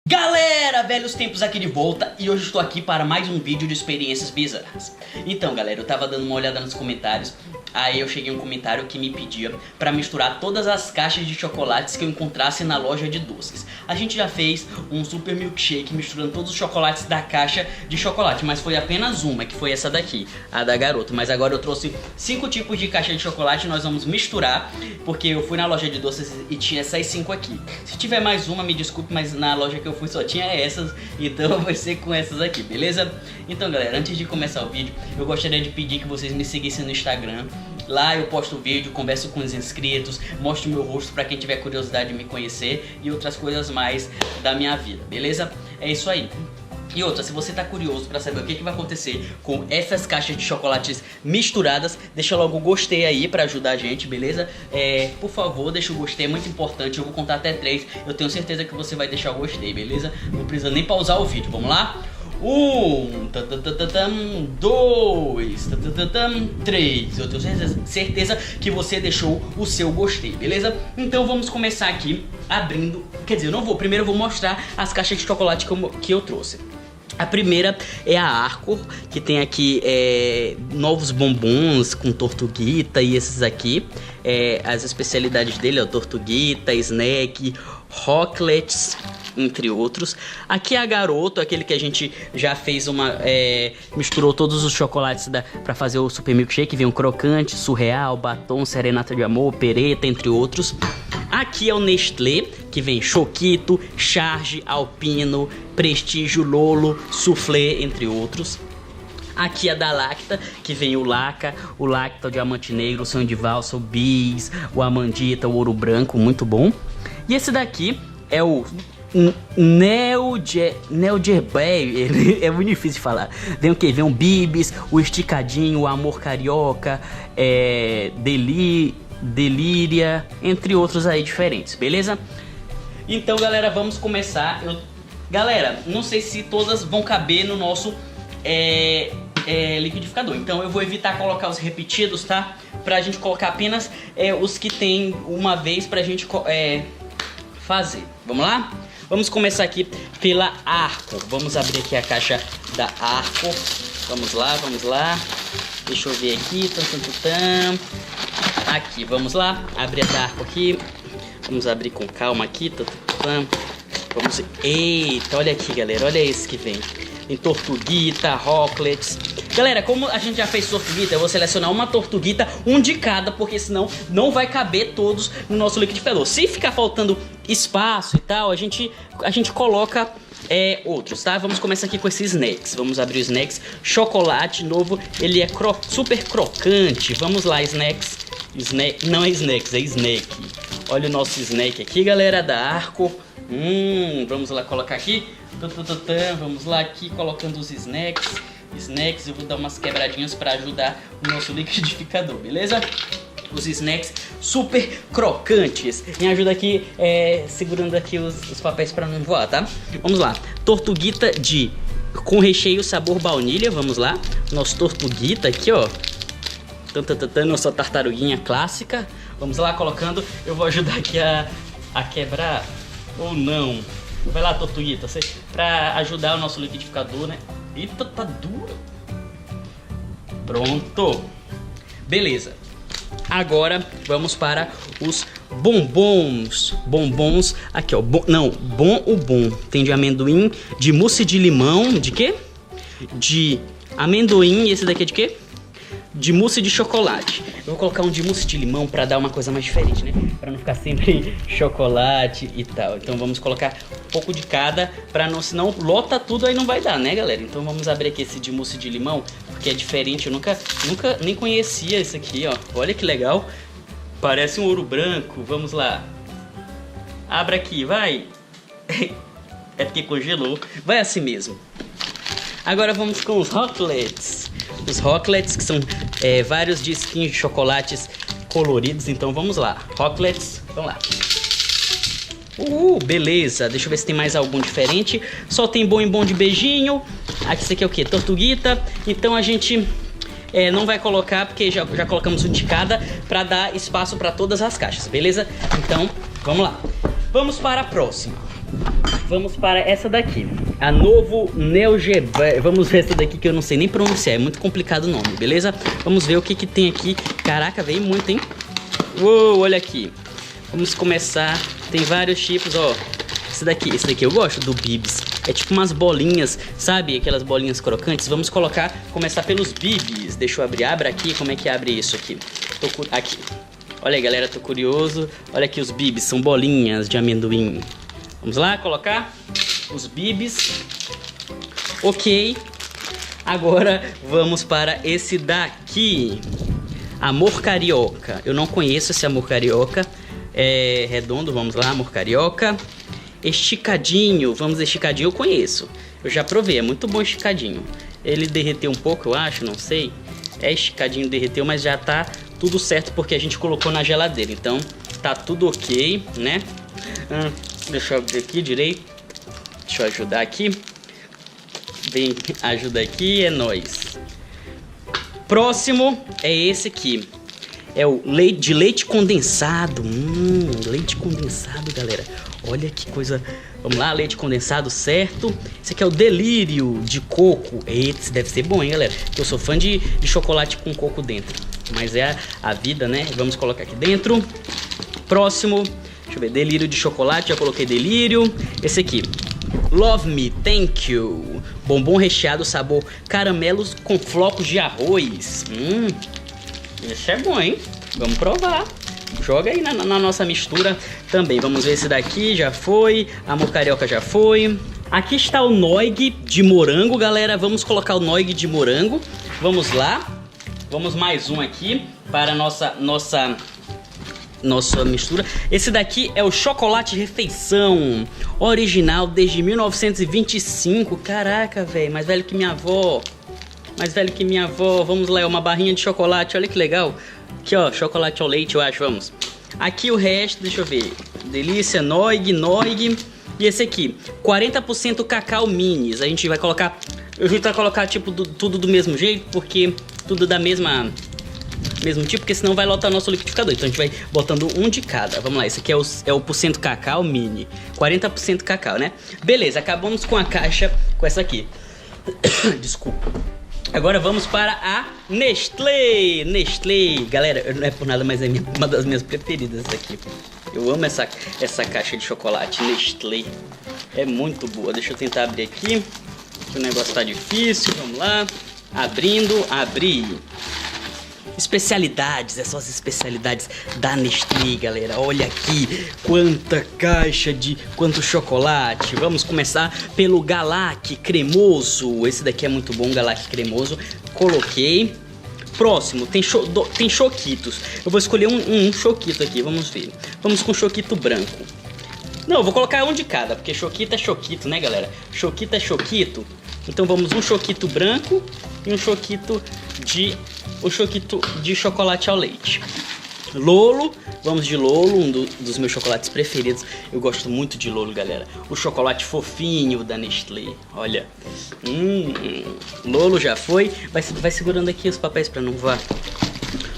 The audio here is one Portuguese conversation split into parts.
Galera, velhos tempos aqui de volta e hoje estou aqui para mais um vídeo de experiências bizarras. Então galera, eu tava dando uma olhada nos comentários, aí eu cheguei a um comentário que me pedia para misturar todas as caixas de chocolates que eu encontrasse na loja de doces. A gente já fez um super milkshake misturando todos os chocolates da caixa de chocolate, mas foi apenas uma, que foi essa daqui, a da garota. Mas agora eu trouxe 5 tipos de caixa de chocolate e nós vamos misturar, porque eu fui na loja de doces e tinha essas 5 aqui. Se tiver mais uma, me desculpe, mas na loja que eu fui só tinha essas, então vai ser com essas aqui, beleza? Então galera, antes de começar o vídeo, eu gostaria de pedir que vocês me seguissem no Instagram. Lá eu posto vídeo, converso com os inscritos, mostro meu rosto pra quem tiver curiosidade de me conhecer e outras coisas mais da minha vida, beleza? É isso aí. E outra, se você tá curioso pra saber o que vai acontecer com essas caixas de chocolates misturadas, deixa logo o gostei aí pra ajudar a gente, beleza? Por favor, deixa o gostei, é muito importante, eu vou contar até 3, eu tenho certeza que você vai deixar o gostei, beleza? Não precisa nem pausar o vídeo, vamos lá? 1, 2, 3. Eu tenho certeza que você deixou o seu gostei, beleza? Então vamos começar aqui abrindo. Quer dizer, eu não vou. Primeiro eu vou mostrar as caixas de chocolate que eu trouxe. A primeira é a Arcor, que tem aqui novos bombons com tortuguita e esses aqui. As especialidades dele é o tortuguita, snack, rocklets, entre outros. Aqui é a Garoto, aquele que a gente já fez misturou todos os chocolates pra fazer o super milkshake. Vem um crocante, surreal, batom, serenata de amor, pereta, entre outros. Aqui é o Nestlé, que vem Choquito, Charge, Alpino, Prestígio, Lolo, Soufflé, entre outros. Aqui é da Lacta, que vem o Lacta, o Diamante Negro, o Sonho de Valsa, o Bis, o Amandita, o Ouro Branco, muito bom. E esse daqui é o Neogerbay, é muito difícil de falar. Vem o que? Vem o Bibis, o Esticadinho, o Amor Carioca, Delíria, entre outros aí diferentes, beleza? Então galera, vamos começar. Galera, não sei se todas vão caber no nosso liquidificador, então eu vou evitar colocar os repetidos, tá? Pra gente colocar apenas os que tem uma vez pra gente fazer. Vamos lá? Vamos começar aqui pela Arcor. Vamos abrir aqui a caixa da Arcor. Vamos lá, vamos lá. Deixa eu ver aqui. Aqui, vamos lá. Abrir a da Arcor aqui. Vamos abrir com calma aqui. Vamos. Eita, olha aqui, galera. Olha esse que vem. Tem tortuguita, rocklets. Galera, como a gente já fez tortuguita, eu vou selecionar uma tortuguita, um de cada, porque senão não vai caber todos no nosso liquidificador. Se ficar faltando espaço e tal, a gente coloca outros, tá? Vamos começar aqui com esses snacks. Vamos abrir os snacks. Chocolate novo, ele é super crocante. Vamos lá, snacks. Não é snacks, é snack. Olha o nosso snack aqui, galera, da Arcor. Vamos lá colocar aqui. Vamos lá aqui colocando os snacks. Eu vou dar umas quebradinhas para ajudar o nosso liquidificador, beleza? Os snacks super crocantes. Me ajuda aqui segurando aqui os papéis para não voar, tá? Vamos lá. Tortuguita com recheio sabor baunilha, vamos lá. Nosso tortuguita aqui, ó. Nossa tartaruguinha clássica. Vamos lá colocando. Eu vou ajudar aqui a quebrar ou não. Vai lá, tortuguita, pra ajudar o nosso liquidificador, né? Eita, tá duro. Pronto. Beleza. Agora vamos para os bombons. Bombons, aqui ó, bom. Tem de amendoim, de mousse de limão, de quê? De amendoim, e esse daqui é de quê? De mousse de chocolate. Eu vou colocar um de mousse de limão pra dar uma coisa mais diferente, né? Pra não ficar sempre chocolate e tal. Então vamos colocar um pouco de cada, pra não, senão lota tudo, aí não vai dar, né, galera? Então vamos abrir aqui esse de mousse de limão, porque é diferente. Eu nunca nem conhecia isso aqui, ó. Olha que legal. Parece um ouro branco. Vamos lá. Abra aqui, vai. É porque congelou. Vai assim mesmo. Agora vamos com os rocklets. Os rocklets, que são vários disquinhos de chocolates coloridos. Então vamos lá, rocklets, vamos lá. Beleza, deixa eu ver se tem mais algum diferente. Só tem bombom de beijinho. Aqui, isso aqui é o que? Tortuguita. Então a gente não vai colocar, porque já colocamos um de cada, pra dar espaço para todas as caixas, beleza? Então vamos lá. Vamos para a próxima. vamos para essa daqui. A Novo Neo Geo. Vamos ver essa daqui que eu não sei nem pronunciar. É muito complicado o nome, beleza? Vamos ver o que tem aqui. Caraca, veio muito, hein? Uou, olha aqui. Vamos começar. Tem vários tipos, ó. Esse daqui eu gosto do Bibs. É tipo umas bolinhas, sabe? Aquelas bolinhas crocantes. Vamos começar pelos Bibs. Deixa eu abrir. Abra aqui. Como é que abre isso aqui? Aqui. Olha aí, galera, tô curioso. Olha aqui os Bibs, são bolinhas de amendoim. Vamos lá, colocar os Bibs. Ok. Agora vamos para esse daqui. Amor Carioca. Eu não conheço esse Amor Carioca. É redondo, vamos lá, Amor Carioca. Esticadinho, vamos esticadinho, eu conheço. Eu já provei, é muito bom esticadinho. Ele derreteu um pouco, eu acho, não sei. É esticadinho, derreteu, mas já tá tudo certo porque a gente colocou na geladeira. Então, tá tudo ok, né? Deixa eu abrir aqui direito. Deixa eu ajudar aqui. Vem, ajuda aqui, é nóis. Próximo é esse aqui. É o leite condensado. Leite condensado, galera. Olha que coisa. Vamos lá, leite condensado, certo. Esse aqui é o delírio de coco. Esse deve ser bom, hein, galera? Eu sou fã de chocolate com coco dentro. Mas é a vida, né? Vamos colocar aqui dentro. Próximo. Deixa eu ver. Delírio de chocolate. Já coloquei delírio. Esse aqui. Love Me, Thank You. Bombom recheado, sabor caramelos com flocos de arroz. Esse é bom, hein? Vamos provar. Joga aí na nossa mistura também. Vamos ver esse daqui, já foi. Amor Carioca já foi. Aqui está o Noig de morango, galera. Vamos colocar o Noig de morango. Vamos lá. Vamos mais um aqui para a nossa mistura. Esse daqui é o chocolate refeição original desde 1925. Caraca, velho, mais velho que minha avó. Mais velho que minha avó. Vamos lá, é uma barrinha de chocolate. Olha que legal. Aqui, ó, chocolate ao leite, eu acho. Vamos. Aqui o resto, deixa eu ver. Delícia, Noig. E esse aqui, 40% cacau minis. A gente vai colocar... Eu vou colocar, tipo, tudo do mesmo jeito, porque tudo da mesmo tipo, porque senão vai lotar nosso liquidificador. Então a gente vai botando um de cada. Vamos lá, esse aqui é o % cacau mini. 40% cacau, né? Beleza, acabamos com a caixa com essa aqui. Desculpa. Agora vamos para a Nestlé. Galera, não é por nada, mas é uma das minhas preferidas essa aqui. Eu amo essa caixa de chocolate Nestlé. É muito boa. Deixa eu tentar abrir aqui. O negócio tá difícil. Vamos lá. Abrir. Especialidades, essas são as especialidades da Nestlé, galera. Olha aqui quanta caixa quanto chocolate. Vamos começar pelo Galac cremoso. Esse daqui é muito bom, Galac cremoso. Coloquei. Próximo, tem choquitos. Eu vou escolher um choquito aqui, vamos ver. Vamos com choquito branco. Não, eu vou colocar um de cada, porque choquito é choquito, né, galera? Choquito é choquito. Então vamos um choquito branco e um choquito de chocolate ao leite. Lolo, vamos de Lolo, um dos meus chocolates preferidos. Eu gosto muito de Lolo, galera. O chocolate fofinho da Nestlé. Olha. Lolo já foi. Vai segurando aqui os papéis para não voar.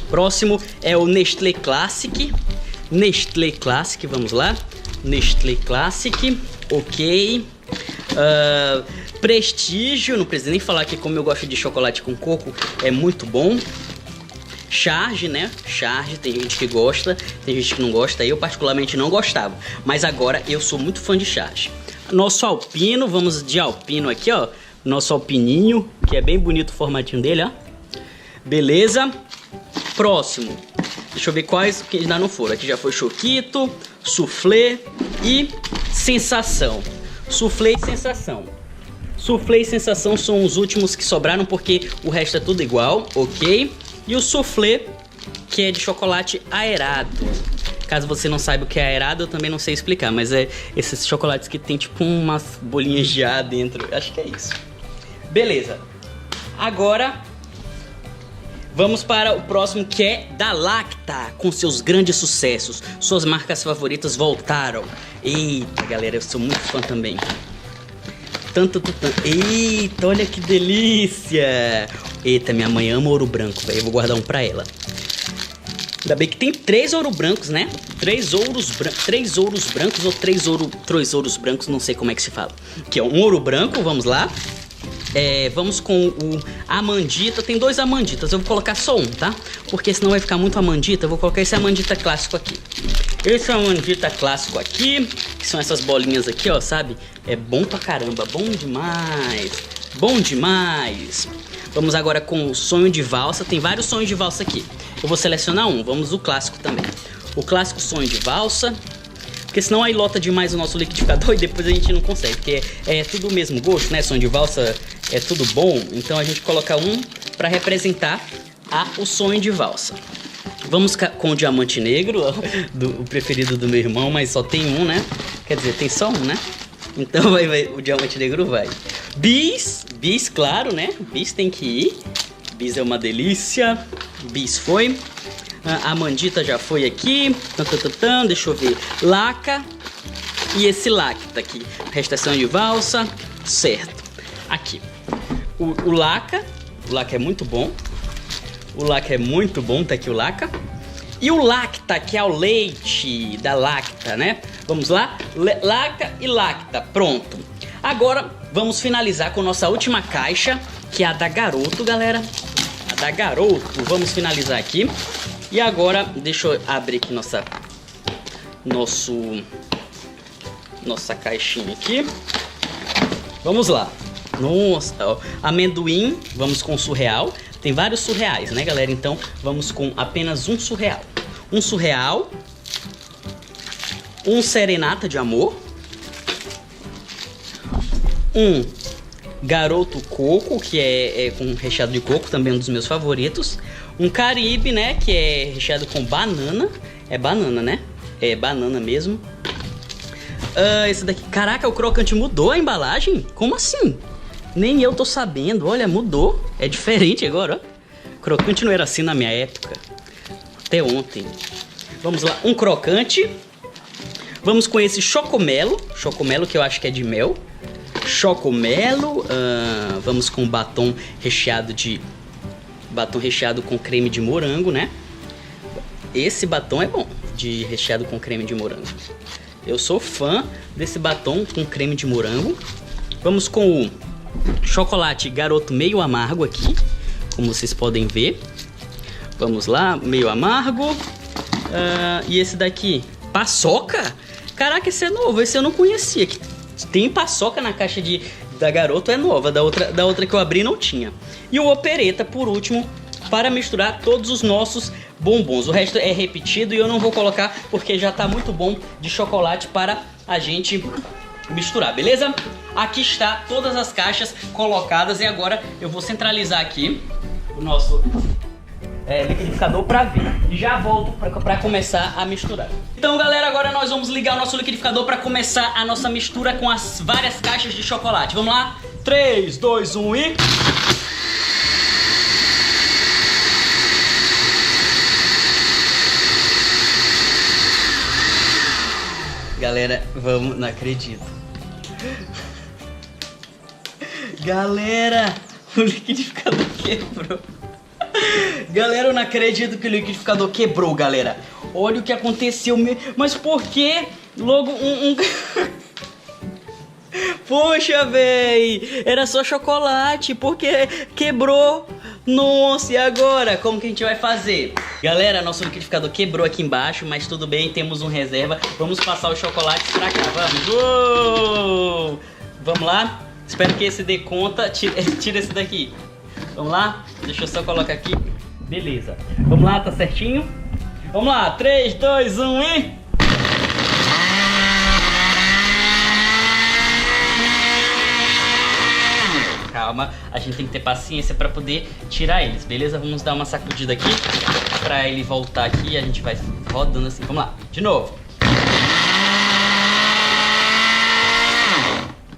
Próximo é o Nestlé Classic. Nestlé Classic, vamos lá. Nestlé Classic, ok. Prestígio, não precisa nem falar que como eu gosto de chocolate com coco, é muito bom. Charge, né? Charge, tem gente que gosta, tem gente que não gosta. Eu particularmente não gostava, mas agora eu sou muito fã de Charge. Nosso Alpino, vamos de Alpino aqui, ó. Nosso Alpininho, que é bem bonito o formatinho dele, ó. Beleza. Próximo. Deixa eu ver quais que ainda não foram. Aqui já foi Choquito, Soufflé e Sensação. Soufflé e Sensação. Soufflé e Sensação são os últimos que sobraram, porque o resto é tudo igual, ok? E o Soufflé, que é de chocolate aerado. Caso você não saiba o que é aerado, eu também não sei explicar, mas é esses chocolates que tem tipo umas bolinhas de ar dentro. Acho que é isso. Beleza. Agora vamos para o próximo, que é da Lacta, com seus grandes sucessos. Suas marcas favoritas voltaram. Eita, galera, eu sou muito fã também. Eita, olha que delícia. Eita, minha mãe ama ouro branco, velho. Eu vou guardar um pra ela. Ainda bem que tem 3 ouro brancos, né? três ouros brancos ou três ouros brancos, não sei como é que se fala. Aqui, ó, um ouro branco, vamos lá. Vamos com o amandita, tem 2 amanditas, eu vou colocar só um, tá? Porque senão vai ficar muito amandita, eu vou colocar esse amandita clássico aqui. Esse amandita clássico aqui, que são essas bolinhas aqui, ó, sabe? É bom pra caramba, bom demais, bom demais. Vamos agora com o sonho de valsa, tem vários sonhos de valsa aqui. Eu vou selecionar um, vamos o clássico também. O clássico sonho de valsa. Porque senão aí lota demais o nosso liquidificador e depois a gente não consegue. Porque é tudo o mesmo gosto, né? Sonho de valsa é tudo bom. Então a gente coloca um para representar o sonho de valsa. Vamos com o diamante negro, o preferido do meu irmão, mas só tem um, né? Quer dizer, tem só um, né? Então o diamante negro vai. Bis, claro, né? Bis tem que ir. Bis é uma delícia. Bis foi. A amandita já foi aqui. Deixa eu ver. Laca. E esse lacta aqui. Restação de valsa. Certo. Aqui. O laca. O laca é muito bom. O laca é muito bom. Tá aqui o laca. E o lacta, que é o leite da lacta, né? Vamos lá? Laca e lacta. Pronto. Agora vamos finalizar com nossa última caixa, que é a da Garoto, galera. A da Garoto. Vamos finalizar aqui. E agora, deixa eu abrir aqui nossa caixinha aqui. Vamos lá. Nossa, ó, amendoim, vamos com surreal. Tem vários surreais, né, galera? Então, vamos com apenas um surreal. Um surreal. Um serenata de amor. Um garoto coco, que é com recheado de coco, também um dos meus favoritos. Um caribe, né, que é recheado com banana. É banana, né? É banana mesmo. Esse daqui, caraca, o crocante mudou a embalagem? Como assim? Nem eu tô sabendo, olha, mudou. É diferente agora, ó. Crocante não era assim na minha época. Até ontem. Vamos lá, um crocante. Vamos com esse chocomelo. Chocomelo que eu acho que é de mel. Chocomelo. Vamos com batom recheado com creme de morango, né? Esse batom é bom, de recheado com creme de morango. Eu sou fã desse batom com creme de morango. Vamos com o chocolate Garoto meio amargo aqui, como vocês podem ver. Vamos lá, meio amargo. E esse daqui, paçoca? Caraca, esse é novo, esse eu não conhecia. Tem paçoca na caixa da Garoto, é nova, da outra que eu abri não tinha. E o opereta, por último, para misturar todos os nossos bombons. O resto é repetido e eu não vou colocar porque já tá muito bom de chocolate para a gente misturar, beleza? Aqui está todas as caixas colocadas e agora eu vou centralizar aqui o nosso liquidificador para ver. E já volto para começar a misturar. Então, galera, agora nós vamos ligar o nosso liquidificador para começar a nossa mistura com as várias caixas de chocolate. Vamos lá? 3, 2, 1 e... Galera, vamos... Não acredito. Galera, o liquidificador quebrou. Galera, eu não acredito que o liquidificador quebrou, galera. Olha o que aconteceu. Mas por que logo Poxa, véi, era só chocolate, porque quebrou. Nossa, e agora? Como que a gente vai fazer? Galera, nosso liquidificador quebrou aqui embaixo, mas tudo bem, temos um reserva. Vamos passar os chocolates pra cá, vamos. Uou! Vamos lá? Espero que esse dê conta. Tira esse daqui. Vamos lá? Deixa eu só colocar aqui. Beleza. Vamos lá, tá certinho? Vamos lá, 3, 2, 1 e... Calma, a gente tem que ter paciência para poder tirar eles, beleza? Vamos dar uma sacudida aqui para ele voltar aqui e a gente vai rodando assim. Vamos lá, de novo.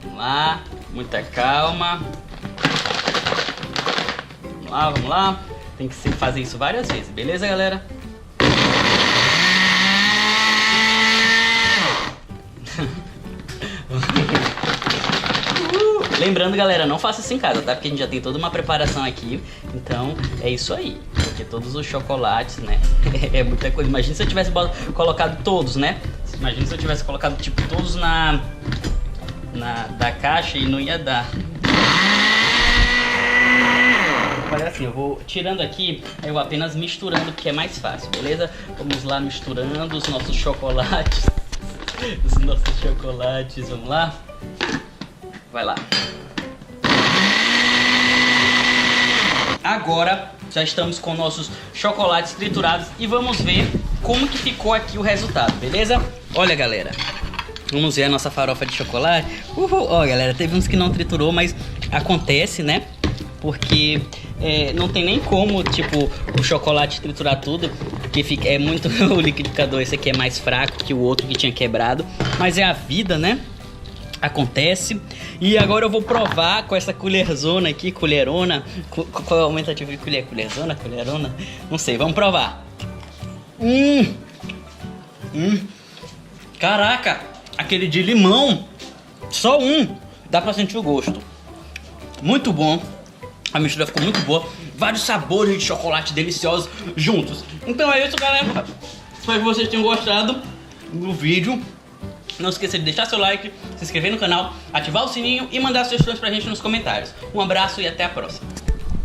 Vamos lá, muita calma. Vamos lá. Tem que fazer isso várias vezes, beleza, galera? Lembrando, galera, não faça isso em casa, tá? Porque a gente já tem toda uma preparação aqui. Então, é isso aí. porque todos os chocolates, né? É muita coisa. Imagina se eu tivesse colocado todos, né? Imagina se eu tivesse colocado tipo todos da caixa e não ia dar. Mas assim, eu vou tirando aqui, eu vou apenas misturando, porque é mais fácil, beleza? Vamos lá misturando os nossos chocolates. Os nossos chocolates, vamos lá? Vai lá. Agora já estamos com nossos chocolates triturados e vamos ver como que ficou aqui o resultado, beleza? Olha, galera, vamos ver a nossa farofa de chocolate. Ó, galera, teve uns que não triturou, mas acontece, né? Porque não tem nem como, tipo, o chocolate triturar tudo, porque é muito o liquidificador, esse aqui é mais fraco que o outro que tinha quebrado, mas é a vida, né? Acontece. E agora eu vou provar com essa colherzona aqui, colherona. Qual é o aumentativo de colher? Colherzona? Colherona? Não sei, vamos provar. Caraca, aquele de limão, só um, dá pra sentir o gosto. Muito bom. A mistura ficou muito boa. Vários sabores de chocolate deliciosos juntos. Então é isso, galera. Espero que vocês tenham gostado do vídeo. Não esqueça de deixar seu like, se inscrever no canal, ativar o sininho e mandar sugestões pra gente nos comentários. Um abraço e até a próxima.